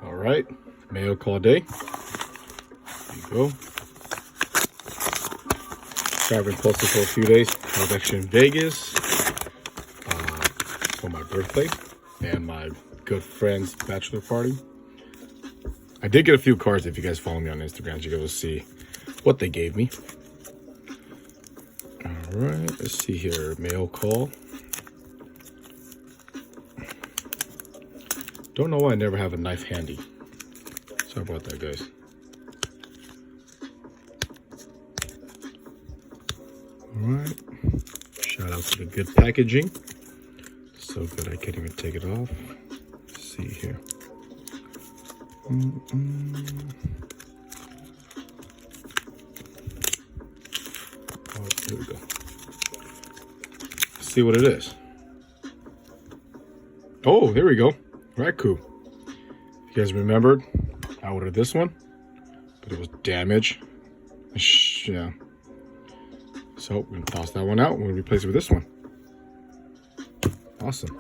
All right, mail call day. There you go. I've been posted for a few days. I was actually in Vegas for my birthday and my good friend's bachelor party. I did get a few cards. If you guys follow me on Instagram, you guys will see what they gave me. All right, let's see here. Mail call. Don't know why I never have a knife handy. Sorry about that, guys. All right. Shout out to the good packaging. So good I can't even take it off. Let's see here. Oh, here we go. Let's see what it is. Oh, there we go. Raku. If you guys remembered, I ordered this one, but it was damaged. Yeah. So we're gonna toss that one out. We're gonna replace it with this one. Awesome.